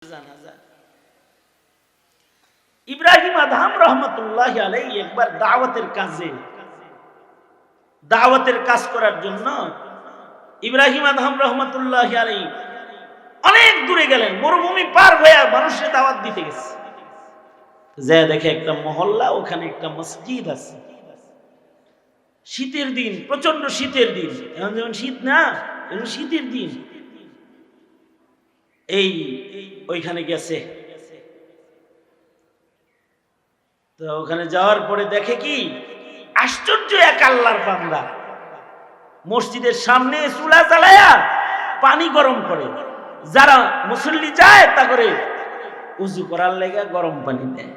জানাজা। ইব্রাহিম আদহাম রহমতুল্লাহ আলাইহি একবার দাওয়াতের কাজ করার জন্য ইব্রাহিম আদহাম রহমতুল্লাহ আলাইহি অনেক দূরে গেলেন, মরুভূমি পার হয়ে মানুষের দাওয়াত দিতে গেছে। যে দেখে একটা মহল্লা, ওখানে একটা মসজিদ আছে। শীতের দিন, প্রচন্ড শীতের দিন, এখন যেমন শীত না, এখন শীতের দিন। ওইখানে গেছে। তো ওখানে যাওয়ার পরে দেখে কি আশ্চর্য, এক আল্লাহর বান্দা মসজিদের সামনে চুলা জ্বালায়া পানি গরম করে। যারা মুসল্লি যায় তা করে উজু করার লেগে গরম পানি দেয়।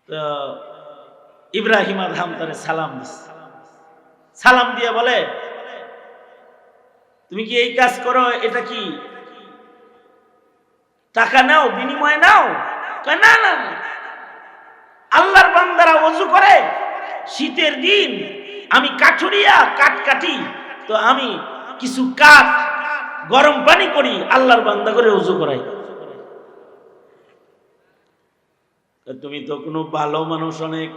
তো ইব্রাহিম আদহাম তারে সালাম দিয়ে বলে, তুমি কি এই কাজ করো, এটা কি টাকা নাও, বিনিময় নাও? না না, আল্লাহর বান্দারা ওযু করে, শীতের দিন আমি কাঠুরিয়া কাঠ কাটি, তো আমি কিছু কাঠ গরম পানি করি, আল্লাহর বান্দা করে ওযু করাই। তুমি তো কোনো ভালো মানুষ, অনেক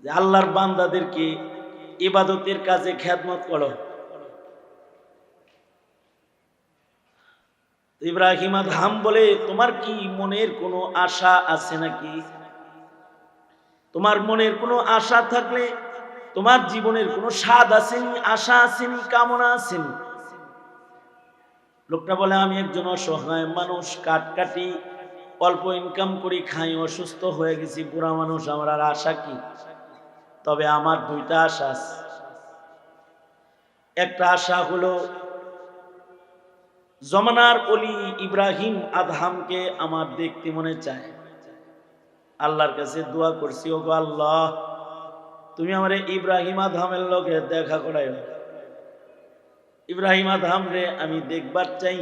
আল্লাহর বান্দাদেরকে ইবাদতের কাজে খেদমত করো। ইব্রাহিম আদহাম বলে, তোমার কি মনের কোনো আশা আছে নাকি? তোমার মনের কোনো আশা থাকলে তোমার জীবনের কোনো স্বাদ আসেনি, আশা আসেনি, কামনা আসেনি? লোকটা বলে, আমি একজন অসহায় মানুষ, কাঠ কাটি, অল্প ইনকাম করি, খাই, অসুস্থ হয়ে গেছি, বুড়া মানুষ, আমার আর আশা কি? তবে আমার দুইটা আশা আছে। একটা আশা হলো জমানার ওলি ইব্রাহিম আদহামকে আমার দেখতে মনে চায়। আল্লাহর কাছে দোয়া করছি, ওগো আল্লাহ, তুমি আমার ইব্রাহিম আদহামের লগে দেখা করাই। ইব্রাহিম আদহাম রে আমি দেখবার চাই,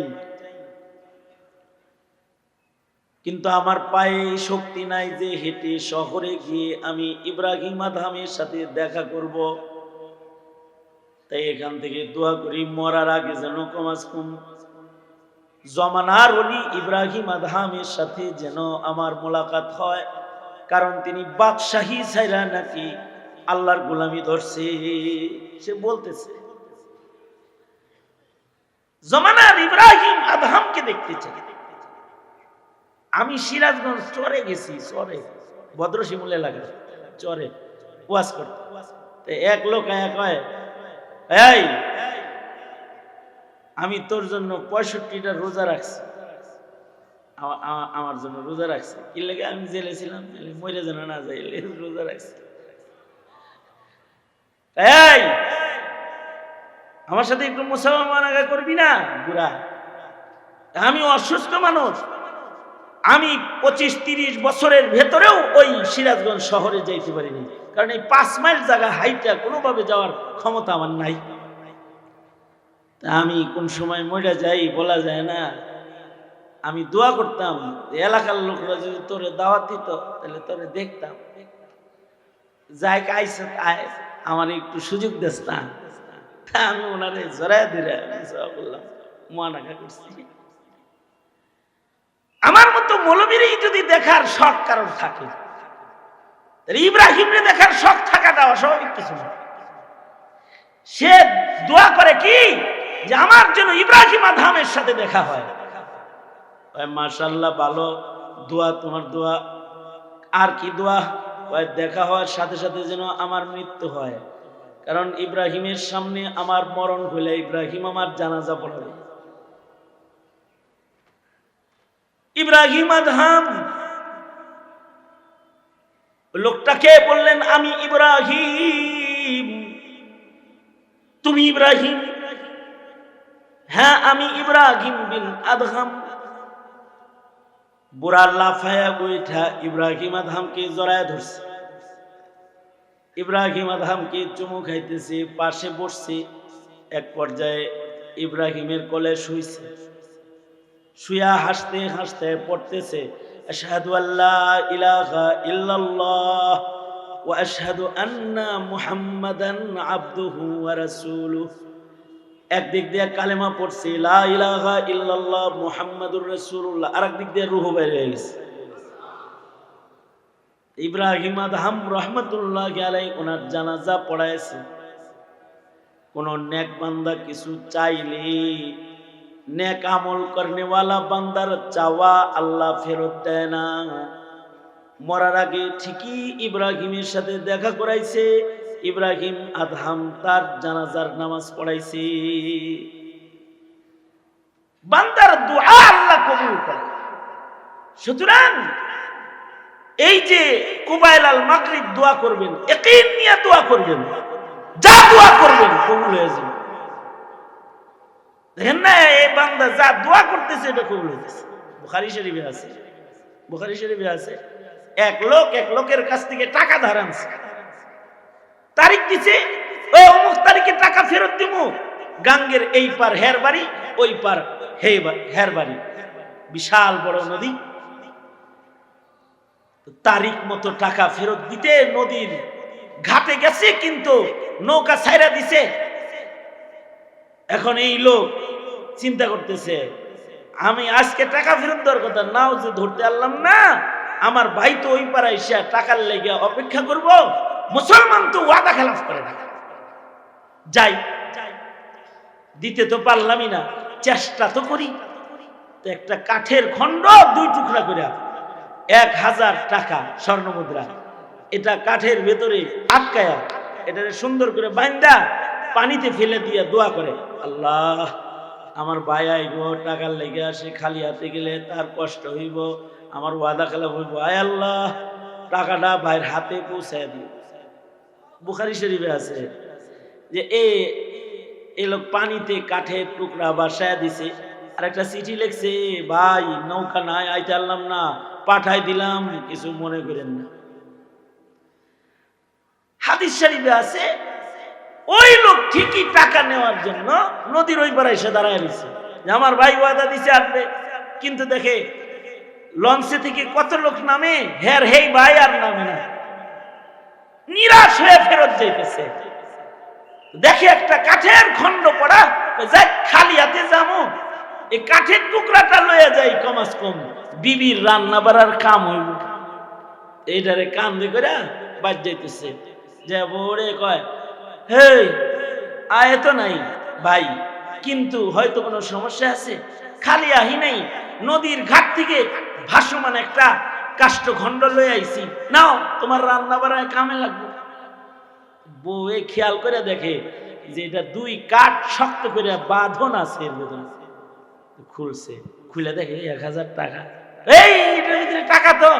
কিন্তু আমার পায়ে শক্তি নাই যে হেঁটে শহরে গিয়ে আমি ইব্রাহিম আদহামের সাথে দেখা করব। তাই এখান থেকে দোয়া করি, মরার আগে যেন কমাস কম জমানার ওলি ইব্রাহিম আদহামের সাথে যেন আমার মোলাকাত হয়। কারণ তিনি বাদশাহী ছাইরা নাকি আল্লাহর গোলামি ধরছে, সে বলতেছে। জমানার ইব্রাহিম আদহামকে দেখতে চাই। আমি সিরাজগঞ্জ চরে গেছি, চরে ভদ্রশিমুল এলাকা চরে ওয়াজ করতে। এক লোক কয়, এই আমি তোর জন্য 65টা রোজা রাখছি, আমার জন্য রোজা রাখছি। কি লাগে? আমি জেলে ছিলাম, মরে যেন না যাই, রোজা রাখছি। এই আমার সাথে একটু মুসাফা করবি না? বুড়া, আমি অসুস্থ মানুষ, আমি 25-30 বছরের ভেতরেও ওই সিরাজগঞ্জ শহরে যাইতে পারিনি, কারণ এই 5 মাইল জায়গা হাইটা কোনোভাবে যাওয়ার ক্ষমতা আমার নাই। আমি কোন সময় মরে যাই বলা যায় না। আমি দোয়া করতাম, এলাকার লোকরা যদি তোরে দাওয়াত দিত তাহলে তোরে দেখতাম, যাই আইস আয়, আমার একটু সুযোগ দিস না। আমি ওনারে জড়ায় ধরে বললাম, মহানাকা করছি। আমার মতো মৌলবীরই যদি দেখার শখ কারণ থাকে, ইব্রাহিমরে দেখার শখ থাকাটা অস্বাভাবিক কিছু না। সে দোয়া করে কি যে আমার জন্য ইব্রাহিম আদহামের সাথে দেখা হয়। মাশাআল্লাহ, ভালো দোয়া, তোমার দোয়া। আর কি দোয়া? দেখা হওয়ার সাথে সাথে যেন আমার মৃত্যু হয়, কারণ ইব্রাহিমের সামনে আমার মরণ হইলে ইব্রাহিম আমার জানাজা পড়াবে। ইব্রাহিম আদহাম লোকটাকে বললেন, আমি ইব্রাহিম। তুমি ইব্রাহিম? হ্যাঁ, আমি ইব্রাহিম বিন আদহাম। বুড়া লাফায়া বইঠা ইব্রাহিম আদহামকে জড়ায় ধরছে, ইব্রাহিম আদহামকে চুমু খাইতেছে, পাশে বসছে। এক পর্যায়ে ইব্রাহিমের কোলে শুইছে, শুয়া হাসতে হাসতে পড়তেছে, আশহাদু আল্লা ইলাহা ইল্লাল্লাহ ওয়া আশহাদু আন্না মুহাম্মাদান আবদুহু ওয়া রাসূলুহু। একদিক দিয়ে কালেমা পড়ছে লা ইলাহা ইল্লাল্লাহ মুহাম্মাদুর রাসূলুল্লাহ, আরেক দিক দিয়ে রূহ বের হয়ে গেছে। ইব্রাহিম আদহাম রহমতুল্লাহ আলাইহি ওনার জানাজা পড়াইছে। কোন নেক বান্দা কিছু চাইলে, নেক আমল করনেওয়ালা বান্দার চাওয়া আল্লাহ ফেরত দেয় না। মরার আগে ঠিকই ইব্রাহিমের সাথে দেখা করাইছে, ইব্রাহিম আদহাম তার জানাজার নামাজ পড়াইছে। বান্দার দোয়া আল্লাহ কবুল করে। সুতরাং এই যে কুবাইল আল মাগরিব দোয়া করবেন, ইয়াকিন নিয়ে দোয়া করবেন, যা দোয়া করবেন কবুল হয়ে যাবে। দেখেন না, এই বান্দা যা দোয়া করতেছে এটা কবুল হয়েছে। বুখারী শরীফে আছে, বুখারী শরীফে আছে, এক লোকের কাছ থেকে টাকা ধার আনছে, তারিখ দিছে, ও অমুক তারিখে টাকা ফেরত দিব। গাঙ্গের এই পার হের বাড়ি, ওই পার হের বাড়ি, বিশাল বড় নদী। তারিখ মতো টাকা ফেরত দিতে নদীর ঘাটে গেছে, কিন্তু নৌকা ছাইরা দিছে। এখন এই লোক চিন্তা করতেছে, আমি আজকে টাকা ফেরত দেওয়ার কথা নাও যে ধরতে পারলাম না, আমার ভাই তো ওই পাড়া এসে টাকার লেগে অপেক্ষা করব, মুসলমান তো ওয়াদা খেলাফ করে না, যাই দিতে তো পারলামই না, চেষ্টা তো করি। তো একটা কাঠের খণ্ড দুই টুকরা করে 1000 টাকা স্বর্ণ মুদ্রা, এটা কাঠের ভেতরে আটকায়া এটা সুন্দর করে বাইন্দা পানিতে ফেলে দিয়ে দোয়া করে, আল্লাহ আমার ভাই আইব, টাকার লেগে আসে, খালি হাতে গেলে তার কষ্ট হইব, আমার ওয়াদা খেলাফ হইব, আয় আল্লাহ টাকাটা ভাইয়ের হাতে পৌঁছায় দিও। বুখারী শরীফে আছে যে এই লোক পানিতে কাঠের টুকরা বাসায় দিছে, আর একটা চিঠি লিখছে, ভাই নৌকা নাই, আইতে পারলাম না, পাঠাই দিলাম, কিছু মনে করেন না। হাদিস শরীফে আছে ওই লোক ঠিকই টাকা নেওয়ার জন্য নদীর ওই পারে এসে দাঁড়ায় রয়েছে, যে আমার ভাই ওয়াদা দিছে আসবে, কিন্তু দেখে লঞ্চে থেকে কত লোক নামে, হেই ভাই আর নামে না, নিরাশ হয়ে ফেরত যাইতেছে। দেখে একটা কাঠের খণ্ড পড়া, যাই খালি হাতে যাবো, এই কাঠের টুকরাটা লইয়া যাই, কমাস কম বিবির রান্না বাড়ার কাম হইব। এইটারে কান্দে করে বাজ যাইতেছে, যে বড়ে কয়, হে আয় তো নাই ভাই, কিন্তু হয়তো কোনো সমস্যা আছে, খালি আহি নাই, নদীর ঘাট থেকে ভাসমান একটা কাষ্ঠখণ্ড লয়ে আইছি, নাও তোমার রান্না বাড়ায় কামে লাগবে। বউ খেয়াল করে দেখে যে এটা 2 কাঠ শক্ত করে বাঁধন আছে, এর ভেতরে খুলছে, খুলে দেখে 1000 টাকা। এই এটার ভিতরে টাকা তো,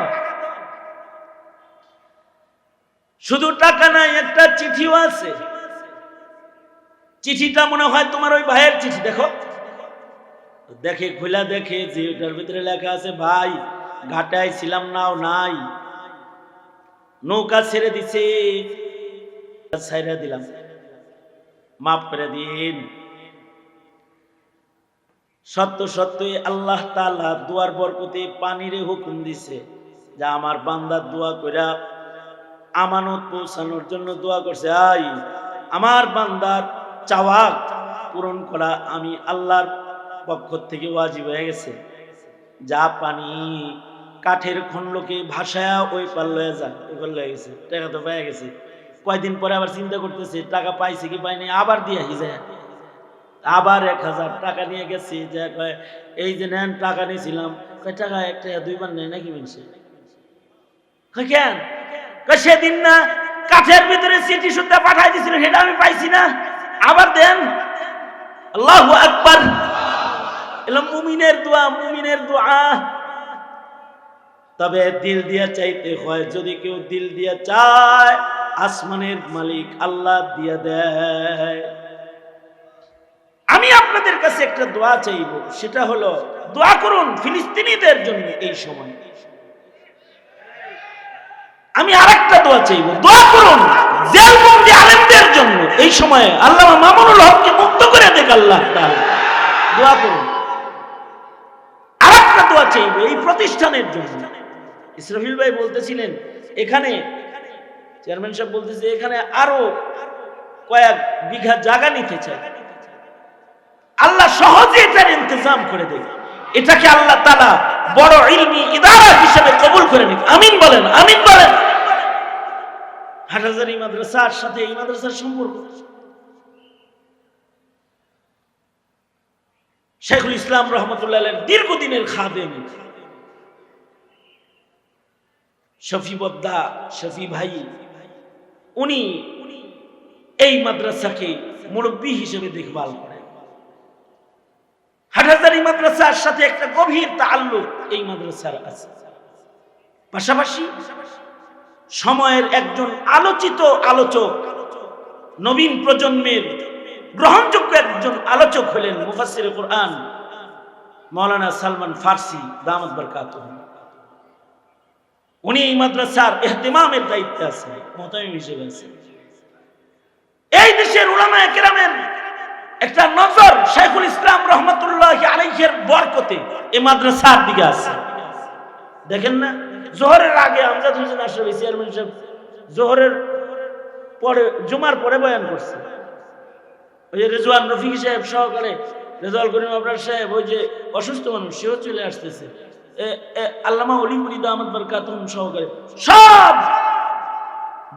শুধু টাকা নাই, একটা চিঠিও আছে। চিঠিটা মনে হয় তোমার ওই ভাইয়ের চিঠি, দেখো। দেখে খুলে দেখে যে ওটার ভিতরে লেখা আছে, ভাই ঘাটায় ছিলাম, নাও নাই, নৌকা ছেড়ে দিছে, ছাইরা দিলাম, মাফ করে দিন। সত্য সত্যই আল্লাহ তাআলা দুয়ার বরকতে পানিরে হুকুম দিছে, যা আমার বান্দা দোয়া কইরা আমানত পৌঁছানোর জন্য দোয়া করছে, আই আমার বান্দার চাওয়া পূরণ করা আমি আল্লাহর পক্ষ থেকে ওয়াজিব হয়ে গেছে। যা পানি কাঠের খণ্ডকে ভাসায়া ওই পার লয়ে যা, ওই পার লয়ে গেছে, টাকা তো পেয়ে গেছে। কয়দিন পরে আবার চিন্তা করতেছে টাকা পাইছে কি পাইনি, আবার দিয়ে যায়, আবার 1000 টাকা নিয়ে গেছি, যে কয় এই যে নেন টাকা নিয়েছিলাম, কয় টাকা একটা 2 বার নেয় নাকি মিলছে, কেন সেদিন না কাঠের ভিতরে চিঠি সুদ্ধা পাঠাই দিছিল, সেটা আমি পাইছি না, আবার দেন। আল্লাহু আকবার। এলো মুমিনের দোয়া, মুমিনের দোয়া। তবে দিল দিয়া চাইতে হয়, যদি কেউ দিল দিয়া চায় আসমানের মালিক আল্লাহ দিয়া দেয়। আমি আপনাদের কাছে একটা দোয়া চাইব, সেটা হলো দোয়া করুন ফিলিস্তিনিদের জন্য এই সময়। আমি আরেকটা দোয়া চাইব, দোয়া করুন জেলবন্দি আলেমদের জন্য এই সময়ে, আল্লাহ মামুনুল হককে মুক্ত করে দেখ আল্লাহ তাআলা, দোয়া করুন। আরেকটা দোয়া চাইব এই প্রতিষ্ঠানের জন্য। ইসরাফিল ভাই বলতেছিলেন, এখানে চেয়ারম্যান সাহেব বলতেছে, এখানে আরো কয়েক বিঘা জায়গা নিতে চাই, আল্লাহ সহজে এটার ইন্তজাম করে দেয়। এটাকে আল্লাহ তাআলা বড় ইলমি ইদারা হিসেবে কবুল করে নিক। আমিন বলেন, আমিন বলেন। হাটহাজারী মাদ্রাসার সাথে এই মাদ্রাসার সম্পর্ক, শেখুল ইসলাম রহমতুল্লাহ আলাইহির দীর্ঘদিনের খাদেম শফি বদ্দা, শফি ভাই, উনি এই মাদ্রাসাকে মুরব্বী হিসেবে দেখভাল করেন। হাটহাজারী মাদ্রাসার সাথে একটা গভীর তাআল্লুক এই মাদ্রাসার আছে। পাশাপাশি সময়ের একজন আলোচিত আলোচক, নবীন প্রজন্মের গ্রহণযোগ্য একজন আলোচক হলেন মুফাসসিরে কুরআন মাওলানা সালমান ফারসি দামাত বরকাতুহু। উনি এই মাদ্রাসার ইহতিমামের দায়িত্বে আছেন, মুহতামিম হিসেবে আছেন। এই দেশের উলামায়ে কেরামের একটা নজর শেখুল ইসলাম রহমতুল্লাহি আলাইহির বরকতে এই মাদ্রাসার দিকে আছে। দেখেন না, জোহরের আগে আমজাদ হোসেন আশরাফি চেয়ারম্যান সাহেব জোহরের পরে জুমার পরে বয়ান করছে। ওই যে রেজওয়ান রফিকি সাহেব সহকারে রেজাউল করিম আবরার সাহেব, ওই যে অসুস্থ মানুষ, সেও চলে আসতেছে। আল্লামা অলিপুরি দামাত বরকাতুহু সহকারে সব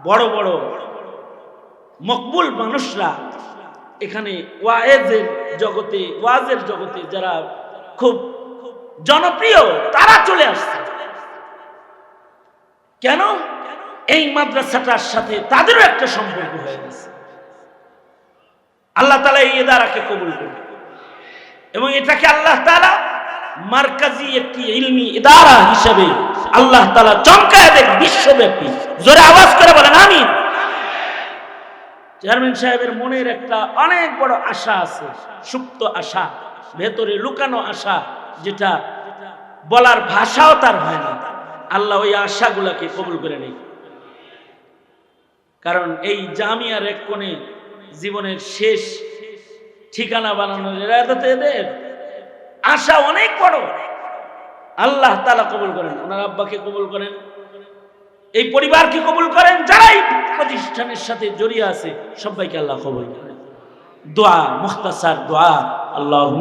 বড় বড় মকবুল মানুষরা এখানে ওয়াজের জগতে যারা খুব জনপ্রিয়, তারা চলে আসছে। কেন? এই মাদ্রাসাটার সাথে তাদেরও একটা সম্পর্ক হয়ে গেছে। আল্লাহ তাআলা এই ইদারাকে কবুল করুন এবং এটাকে আল্লাহ তাআলা মারকাজি একটি ইলমি ইদারা হিসেবে আল্লাহ তাআলা চমকায় দেখ বিশ্বব্যাপী। জোরে আওয়াজ করে বলেন আমিন। চেয়ারম্যান সাহেবের মনের একটা অনেক বড় আশা আছে, সুপ্ত আশা, ভেতরে লুকানো আশা, যেটা বলার ভাষাও তার হয় না। আল্লাহ ওই আশাগুলাকে কবুল করে নেই। কারণ এই জামিয়ার এক কোণে জীবনের শেষ ঠিকানা বানানোর এদের আশা অনেক বড়। আল্লাহ তাআলা কবুল করেন, ওনার আব্বাকে কবুল করেন, এই পরিবারকে কবুল করেন, যারা এই প্রতিষ্ঠানের সাথে জড়িয়ে আছে সবাইকে আল্লাহ কবুল করেন। দোয়া, মুখতাসার দোয়া। আল্লাহ